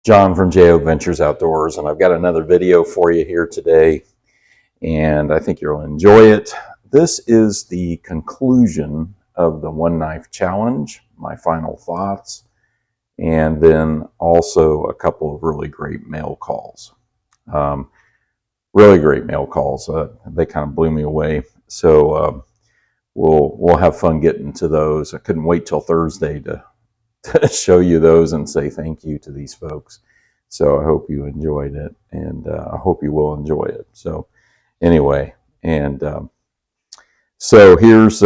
John from JO Ventures Outdoors, and I've got another video for you here today, and I think you'll enjoy it. This is the conclusion of the One Knife Challenge, my final thoughts, and then also a couple of really great mail calls. Really great mail calls. They kind of blew me away. So we'll have fun getting to those. I couldn't wait till Thursday to show you those and say thank you to these folks. So I hope you enjoyed it, and I hope you will enjoy it. So anyway, and so here's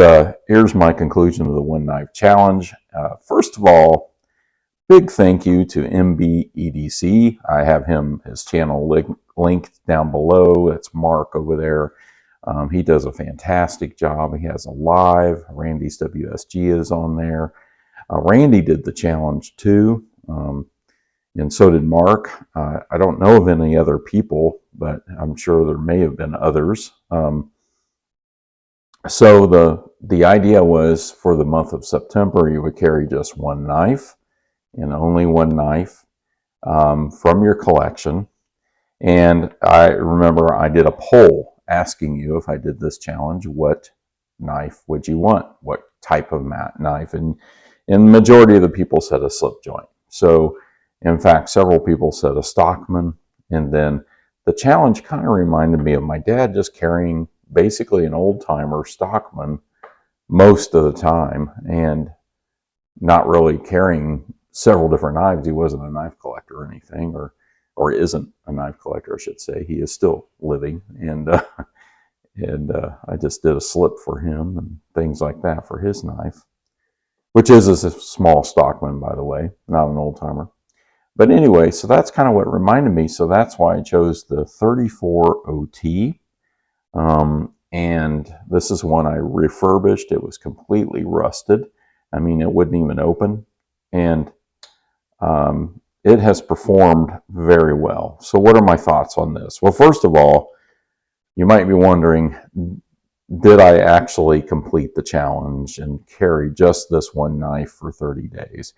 my conclusion of the One Knife Challenge. First of all, big thank you to MBEDC. I have his channel linked down below. It's Mark over there. He does a fantastic job. He has a live. Randy's WSG is on there. Randy did the challenge too, and so did Mark. I don't know of any other people, but I'm sure there may have been others. So the idea was for the month of September, you would carry just one knife and only one knife from your collection. And I remember I did a poll asking you, if I did this challenge, what knife would you want? What type of knife? And the majority of the people said a slip joint. So, in fact, several people said a Stockman. And then the challenge kind of reminded me of my dad just carrying basically an old-timer Stockman most of the time and not really carrying several different knives. He wasn't a knife collector or anything, or isn't a knife collector, I should say. He is still living, and I just did a slip for him and things like that for his knife, which is a small Stockman, by the way, not an old-timer. But anyway, so that's kind of what reminded me. So that's why I chose the 34 OT. And this is one I refurbished. It was completely rusted. I mean, it wouldn't even open. And it has performed very well. So what are my thoughts on this? Well, first of all, you might be wondering, did I actually complete the challenge and carry just this one knife for 30 days?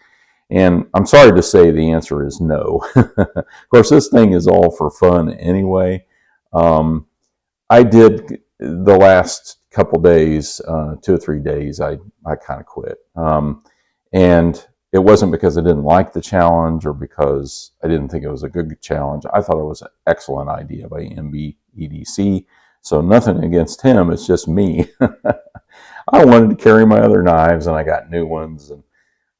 And I'm sorry to say the answer is no. Of course, this thing is all for fun anyway. I did the last couple days, 2 or 3 days, I kind of quit. And it wasn't because I didn't like the challenge or because I didn't think it was a good challenge. I thought it was an excellent idea by MBEDC. So nothing against him, it's just me. I wanted to carry my other knives, and I got new ones, and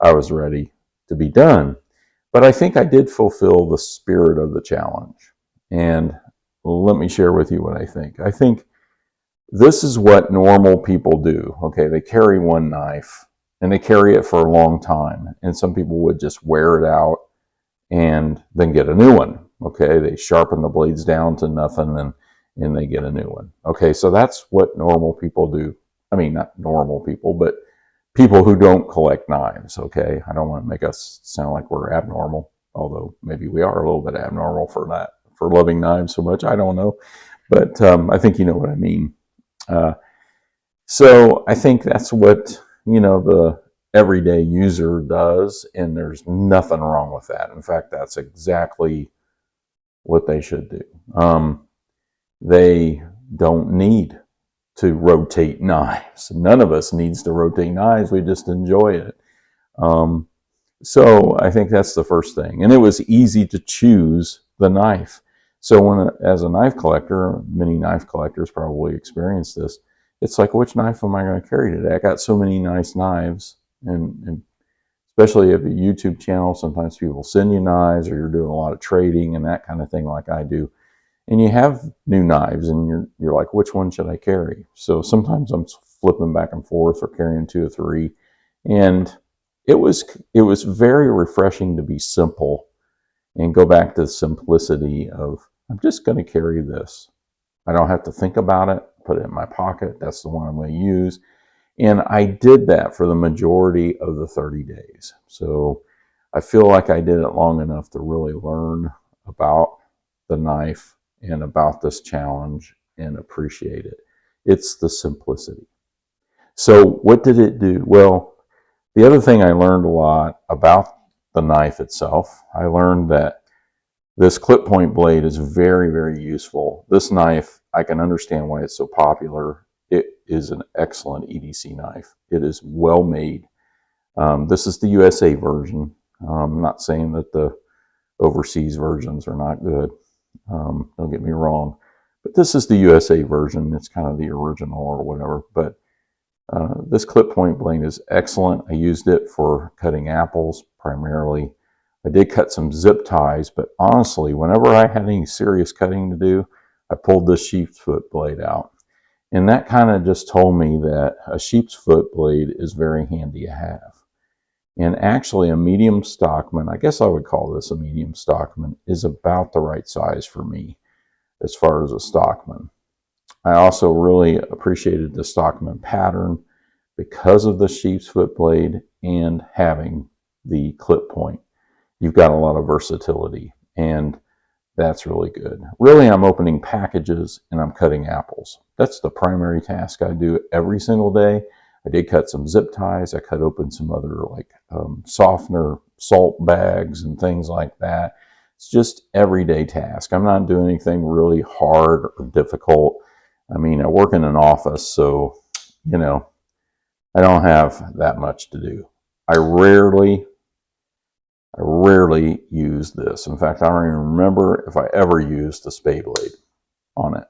I was ready to be done. But I think I did fulfill the spirit of the challenge. And let me share with you what I think. I think this is what normal people do. Okay, they carry one knife and they carry it for a long time. And some people would just wear it out and then get a new one. Okay, they sharpen the blades down to nothing and they get a new one. Okay, so that's what normal people do. I mean, not normal people, but people who don't collect knives. Okay, I don't want to make us sound like we're abnormal, although maybe we are a little bit abnormal for that, for loving knives so much. I don't know, but I think you know what I mean. So I think that's what the everyday user does, and there's nothing wrong with that. In fact, that's exactly what they should do. They don't need to rotate knives. None of us needs to rotate knives. We just enjoy it. So I think that's the first thing. And it was easy to choose the knife. So as a knife collector, many knife collectors probably experience this. It's like, which knife am I going to carry today? I got so many nice knives, and especially if a YouTube channel, sometimes people send you knives, or you're doing a lot of trading and that kind of thing like I do. And you have new knives, and you're like, which one should I carry? So sometimes I'm flipping back and forth or carrying 2 or 3. And it was very refreshing to be simple and go back to the simplicity of, I'm just going to carry this. I don't have to think about it, put it in my pocket. That's the one I'm going to use. And I did that for the majority of the 30 days. So I feel like I did it long enough to really learn about the knife and about this challenge and appreciate it. It's the simplicity. So what did it do? Well, the other thing I learned a lot about the knife itself, I learned that This clip point blade is very, very useful. This knife, I can understand why it's so popular. It is an excellent EDC knife. It is well made. This is the USA version. I'm not saying that the overseas versions are not good. Don't get me wrong. But this is the USA version. It's kind of the original or whatever. But this clip point blade is excellent. I used it for cutting apples primarily. I did cut some zip ties, but honestly, whenever I had any serious cutting to do, I pulled this sheep's foot blade out. And that kind of just told me that a sheep's foot blade is very handy to have. And actually a medium stockman, I guess I would call this a medium stockman, is about the right size for me as far as a stockman. I also really appreciated the stockman pattern because of the sheep's foot blade and having the clip point. You've got a lot of versatility, and that's really good. Really, I'm opening packages and I'm cutting apples. That's the primary task I do every single day. I did cut some zip ties. I cut open some other like softener, salt bags and things like that. It's just everyday task. I'm not doing anything really hard or difficult. I mean, I work in an office, so, you know, I don't have that much to do. I rarely use this. In fact, I don't even remember if I ever used a spade blade on it.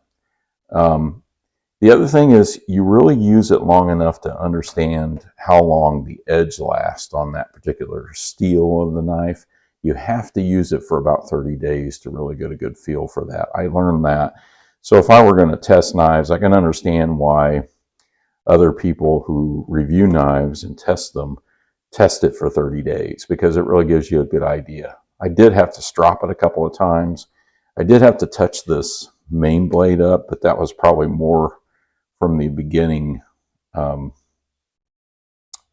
The other thing is you really use it long enough to understand how long the edge lasts on that particular steel of the knife. You have to use it for about 30 days to really get a good feel for that. I learned that. So if I were going to test knives, I can understand why other people who review knives and test them test it for 30 days because it really gives you a good idea. I did have to strop it a couple of times. I did have to touch this main blade up, but that was probably more from the beginning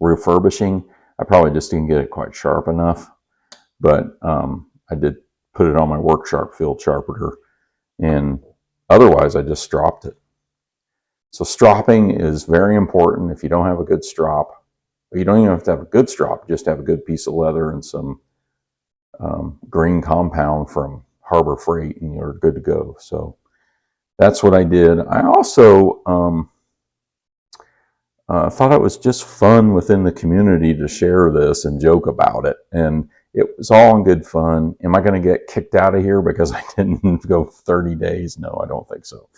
refurbishing. I probably just didn't get it quite sharp enough, but I did put it on my work sharp field sharpener, and otherwise I just stropped it. So stropping is very important. If you don't have a good strop, you don't even have to have a good strop, just have a good piece of leather and some green compound from Harbor Freight and you're good to go. So that's what I did. I also thought it was just fun within the community to share this and joke about it. And it was all in good fun. Am I going to get kicked out of here because I didn't go 30 days? No, I don't think so.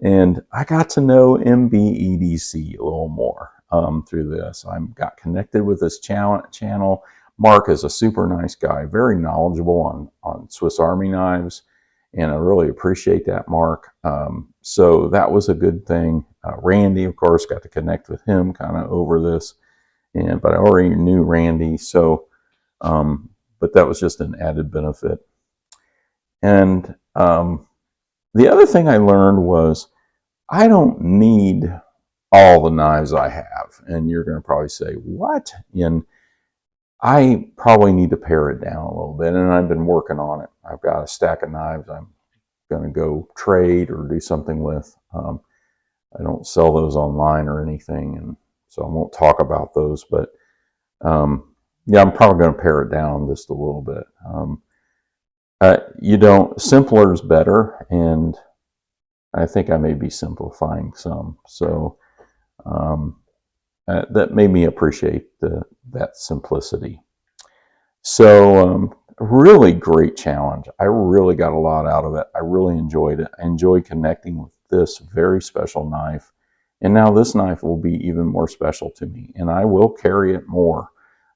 And I got to know MBEDC a little more through this. I got connected with this channel. Mark is a super nice guy, very knowledgeable on Swiss Army knives, and I really appreciate that, Mark. So that was a good thing. Randy, of course, got to connect with him kind of over this, but I already knew Randy, so but that was just an added benefit. And the other thing I learned was I don't need all the knives I have. And you're going to probably say, what? And I probably need to pare it down a little bit. And I've been working on it. I've got a stack of knives I'm going to go trade or do something with. I don't sell those online or anything, and so I won't talk about those. But yeah, I'm probably going to pare it down just a little bit. Simpler is better, and I think I may be simplifying some. So that made me appreciate that simplicity. So really great challenge. I really got a lot out of it. I really enjoyed it. I enjoyed connecting with this very special knife. And now this knife will be even more special to me. And I will carry it more.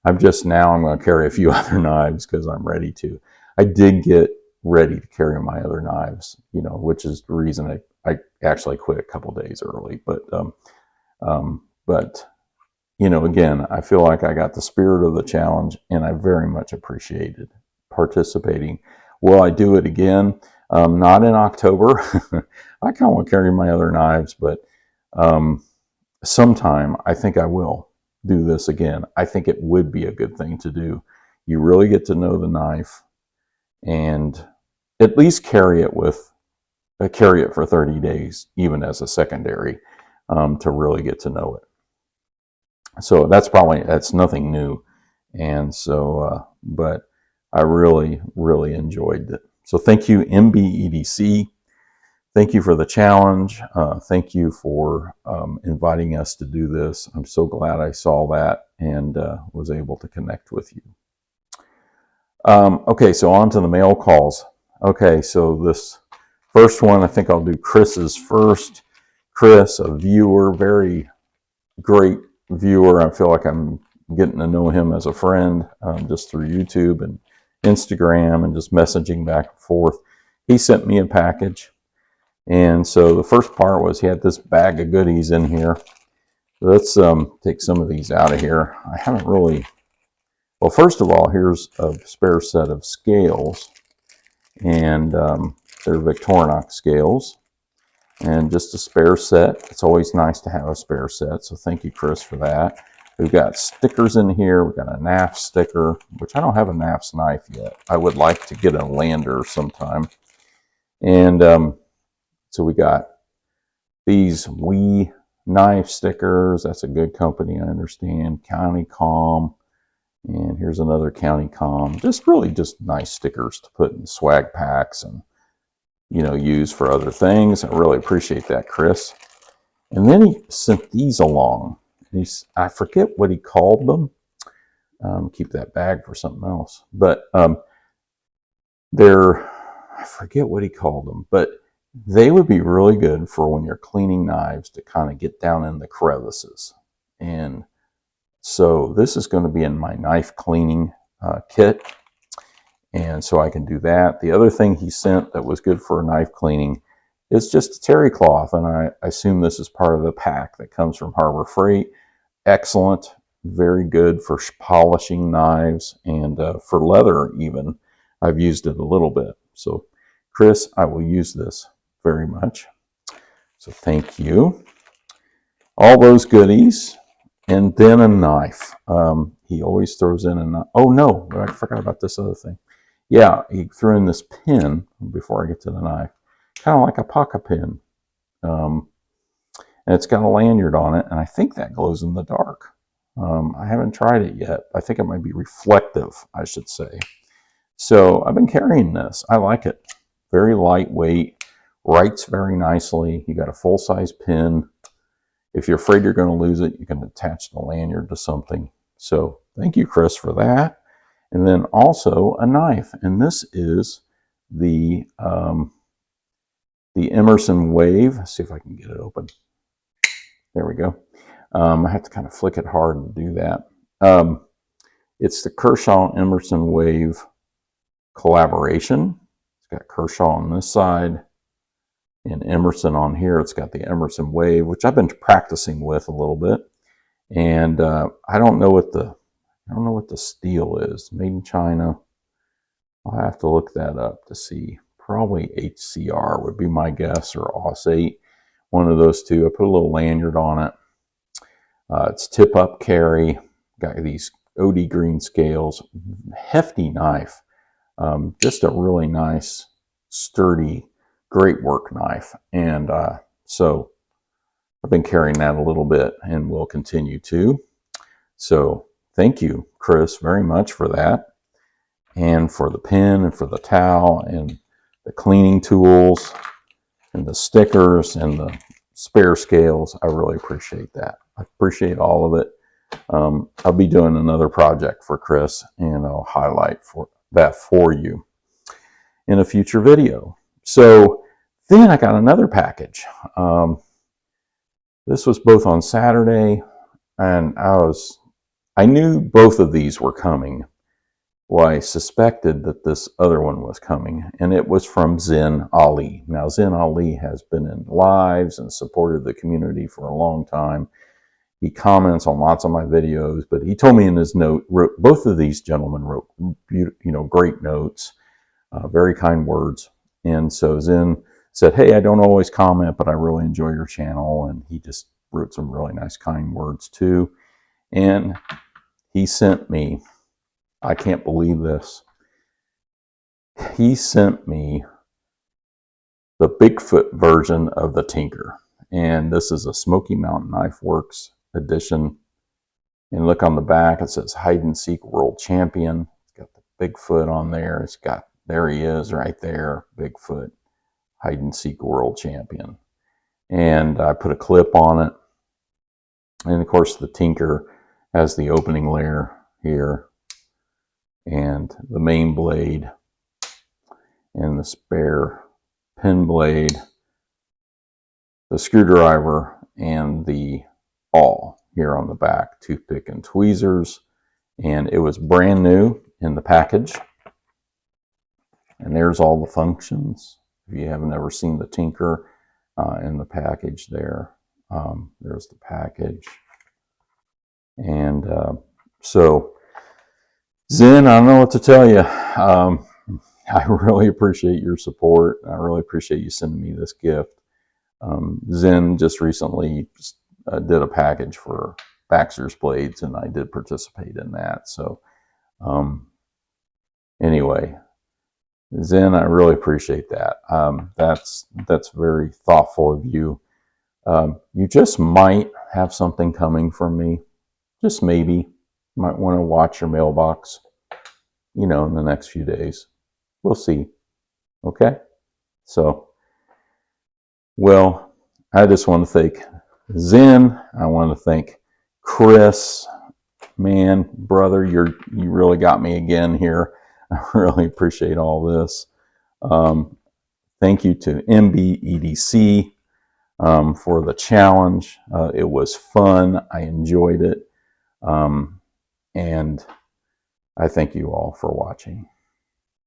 I'm going to carry a few other knives because I'm ready to. I did get ready to carry my other knives, which is the reason I actually quit a couple days early. But again, I feel like I got the spirit of the challenge, and I very much appreciated participating. Will I do it again? Not in October. I kind of want to carry my other knives, but sometime I think I will do this again. I think it would be a good thing to do. You really get to know the knife, and at least carry it for 30 days, even as a secondary, to really get to know it. So that's nothing new. And so, but I really, really enjoyed it. So thank you, MBEDC. Thank you for the challenge. Thank you for inviting us to do this. I'm so glad I saw that and was able to connect with you. Okay, so on to the mail calls. Okay, so this first one, I think I'll do Chris's first. Chris, a viewer, very great viewer. I feel like I'm getting to know him as a friend just through YouTube and Instagram and just messaging back and forth. He sent me a package. And so the first part was he had this bag of goodies in here. Let's take some of these out of here. I haven't really, well, first of all, here's a spare set of scales. And they're Victorinox scales. And just a spare set. It's always nice to have a spare set. So thank you, Chris, for that. We've got stickers in here. We've got a NAF sticker, which I don't have a NAF's knife yet. I would like to get a lander sometime. And so we got these Wee knife stickers. That's a good company, I understand. County Calm. And here's another County Calm. Just really just nice stickers to put in swag packs and, you know, use for other things. I really appreciate that, Chris. And then he sent these along. I forget what he called them. Keep that bag for something else. But I forget what he called them, but they would be really good for when you're cleaning knives to kind of get down in the crevices. And so this is going to be in my knife cleaning kit. And so I can do that. The other thing he sent that was good for knife cleaning is just a terry cloth. And I assume this is part of the pack that comes from Harbor Freight. Excellent. Very good for polishing knives and for leather even. I've used it a little bit. So Chris, I will use this very much. So thank you. All those goodies. And then a knife. He always throws in a knife. Oh no, I forgot about this other thing. Yeah, he threw in this pin before I get to the knife. Kind of like a pocket pin. And it's got a lanyard on it, and I think that glows in the dark. I haven't tried it yet. I think it might be reflective, I should say. So I've been carrying this. I like it. Very lightweight. Writes very nicely. You got a full-size pin. If you're afraid you're going to lose it, you can attach the lanyard to something. So thank you, Chris, for that. And then also a knife. And this is the Emerson Wave. Let's see if I can get it open. There we go. I have to kind of flick it hard to do that. It's the Kershaw Emerson Wave collaboration. It's got Kershaw on this side and Emerson on here. It's got the Emerson Wave, which I've been practicing with a little bit. And I don't know what the steel is. Made in China. I'll have to look that up to see. Probably HCR would be my guess, or AUS-8. One of those two. I put a little lanyard on it. It's tip up carry. Got these OD green scales. Hefty knife. Just a really nice, sturdy, great work knife. And so I've been carrying that a little bit and will continue to. So thank you, Chris, very much for that. And for the pen and for the towel and the cleaning tools and the stickers and the spare scales. I really appreciate that. I appreciate all of it. I'll be doing another project for Chris, and I'll highlight that for you in a future video. So then I got another package. This was both on Saturday, and I knew both of these were coming. Well, I suspected that this other one was coming, and it was from Zen Ali. Now, Zen Ali has been in lives and supported the community for a long time. He comments on lots of my videos, but he told me in his note, both of these gentlemen wrote, great notes, very kind words. And so Zen said, hey, I don't always comment, but I really enjoy your channel. And he just wrote some really nice, kind words too. And he sent me, I can't believe this. He sent me the Bigfoot version of the Tinker. And this is a Smoky Mountain Knife Works edition. And look on the back, it says Hide and Seek World Champion. It's got the Bigfoot on there. It's got, there he is right there, Bigfoot, hide and seek world champion. And I put a clip on it. And of course the Tinker has the opening layer here and the main blade and the spare pin blade, the screwdriver, and the awl here on the back, toothpick and tweezers. And it was brand new in the package. And there's all the functions. If you haven't ever seen the Tinker in the package there, there's the package. And so, Zen, I don't know what to tell you. I really appreciate your support. I really appreciate you sending me this gift. Zen just recently did a package for Baxter's Blades, and I did participate in that. So anyway, Zen, I really appreciate that. That's very thoughtful of you. You just might have something coming from me. Just maybe. You might want to watch your mailbox, you know, in the next few days. We'll see. Okay? So, well, I just want to thank Zen. I want to thank Chris. Man, brother, you really got me again here. I really appreciate all this. Thank you to MBEDC for the challenge. It was fun. I enjoyed it. And I thank you all for watching.